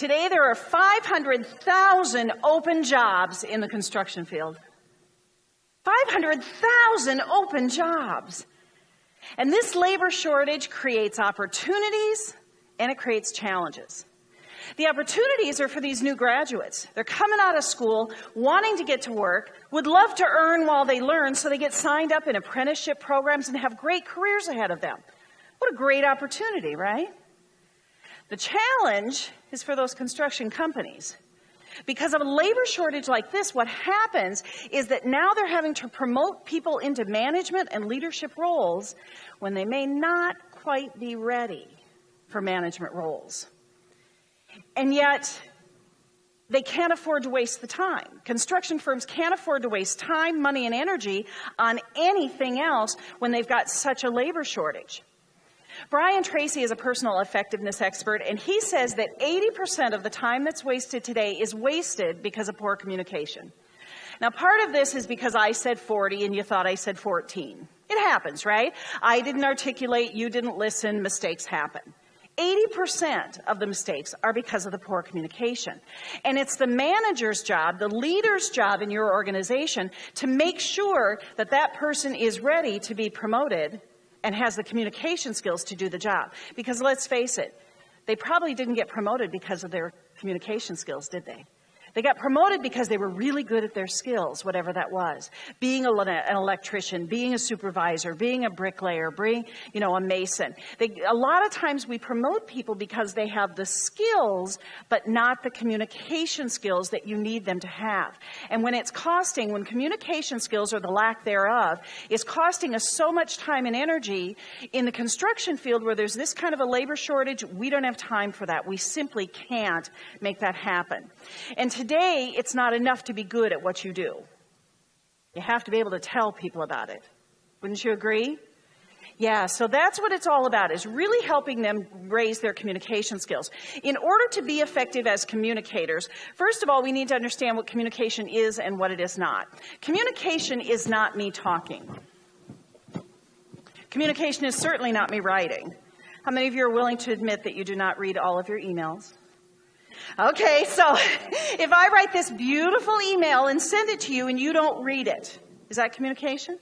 Today there are 500,000 open jobs in the construction field. 500,000 open jobs. And this labor shortage creates opportunities and it creates challenges. The opportunities are for these new graduates. They're coming out of school, wanting to get to work, would love to earn while they learn, so they get signed up in apprenticeship programs and have great careers ahead of them. What a great opportunity, right? The challenge is for those construction companies. Because of a labor shortage like this, what happens is that now they're having to promote people into management and leadership roles when they may not quite be ready for management roles. And yet, they can't afford to waste the time. Construction firms can't afford to waste time, money, and energy on anything else when they've got such a labor shortage. Brian Tracy is a personal effectiveness expert, and he says that 80% of the time that's wasted today is wasted because of poor communication. Now, part of this is because I said 40 and you thought I said 14. It happens, right? I didn't articulate, you didn't listen, mistakes happen. 80% of the mistakes are because of the poor communication. And it's the manager's job, the leader's job in your organization, to make sure that that person is ready to be promoted and has the communication skills to do the job. Because let's face it, they probably didn't get promoted because of their communication skills, did they? They got promoted because they were really good at their skills, whatever that was. Being an electrician, being a supervisor, being a bricklayer, being, a mason. A lot of times we promote people because they have the skills, but not the communication skills that you need them to have. And when when communication skills, or the lack thereof, is costing us so much time and energy in the construction field where there's this kind of a labor shortage, we don't have time for that. We simply can't make that happen. And today, it's not enough to be good at what you do. You have to be able to tell people about it. Wouldn't you agree? Yeah, so that's what it's all about, is really helping them raise their communication skills. In order to be effective as communicators, first of all, we need to understand what communication is and what it is not. Communication is not me talking. Communication is certainly not me writing. How many of you are willing to admit that you do not read all of your emails? Okay, so if I write this beautiful email and send it to you and you don't read it, is that communication?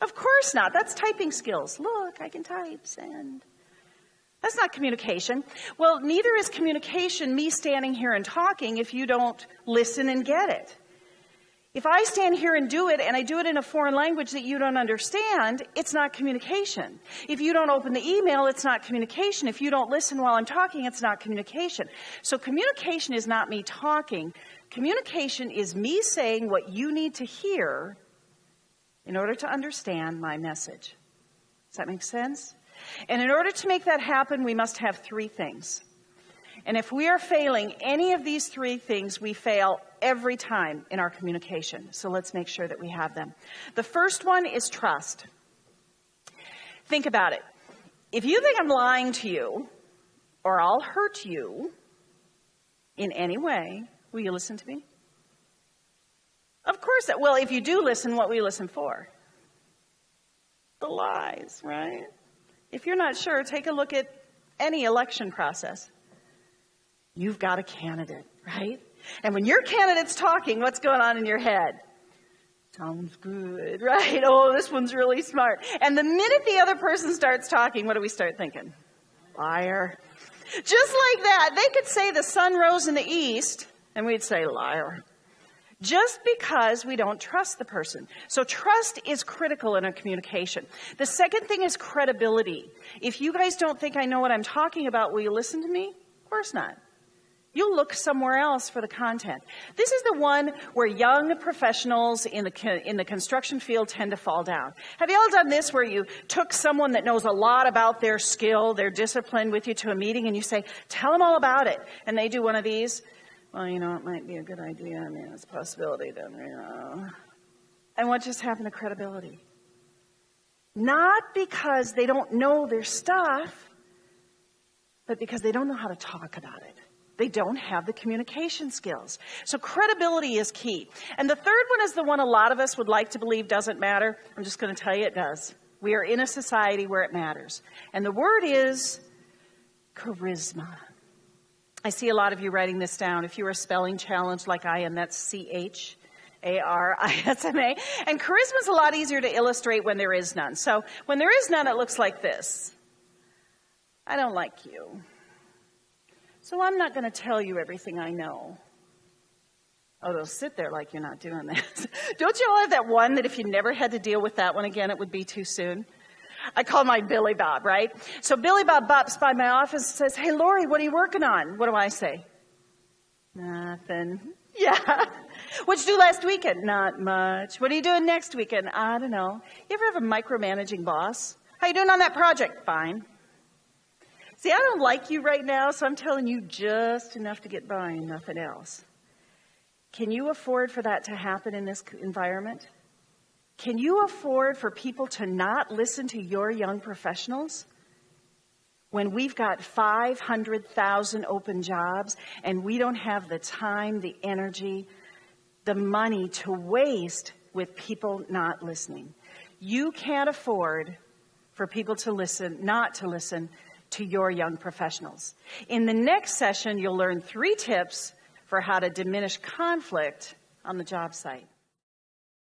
Of course not. That's typing skills. Look, I can type, send. That's not communication. Well, neither is communication me standing here and talking if you don't listen and get it. If I stand here and do it, and I do it in a foreign language that you don't understand, it's not communication. If you don't open the email, it's not communication. If you don't listen while I'm talking, it's not communication. So communication is not me talking. Communication is me saying what you need to hear in order to understand my message. Does that make sense? And in order to make that happen, we must have three things. And if we are failing any of these three things, we fail every time in our communication. So let's make sure that we have them. The first one is trust. Think about it. If you think I'm lying to you, or I'll hurt you in any way, will you listen to me? Of course. Well, if you do listen, what will you listen for? The lies, right? If you're not sure, take a look at any election process. You've got a candidate, right? And when your candidate's talking, what's going on in your head? Sounds good, right? Oh, this one's really smart. And the minute the other person starts talking, what do we start thinking? Liar. Just like that, they could say the sun rose in the east, and we'd say liar. Just because we don't trust the person. So trust is critical in our communication. The second thing is credibility. If you guys don't think I know what I'm talking about, will you listen to me? Of course not. You'll look somewhere else for the content. This is the one where young professionals in the construction field tend to fall down. Have you all done this where you took someone that knows a lot about their skill, their discipline with you to a meeting and you say, tell them all about it. And they do one of these. Well, it might be a good idea. I mean, it's a possibility. And what just happened to credibility? Not because they don't know their stuff, but because they don't know how to talk about it. They don't have the communication skills. So credibility is key. And the third one is the one a lot of us would like to believe doesn't matter. I'm just going to tell you it does. We are in a society where it matters. And the word is charisma. I see a lot of you writing this down. If you're a spelling challenge like I am, that's Charisma. And charisma's a lot easier to illustrate when there is none. So when there is none, it looks like this. I don't like you. So I'm not going to tell you everything I know. Oh, they'll sit there like you're not doing that. Don't you all have that one that if you never had to deal with that one again, it would be too soon? I call mine Billy Bob, right? So Billy Bob bops by my office and says, "Hey, Laurie, what are you working on?" What do I say? Nothing. Yeah. What'd you do last weekend? Not much. What are you doing next weekend? I don't know. You ever have a micromanaging boss? How you doing on that project? Fine. See, I don't like you right now, so I'm telling you just enough to get by and nothing else. Can you afford for that to happen in this environment? Can you afford for people to not listen to your young professionals? When we've got 500,000 open jobs and we don't have the time, the energy, the money to waste with people not listening. You can't afford for people to listen, not to listen to your young professionals. In the next session, you'll learn 3 tips for how to diminish conflict on the job site.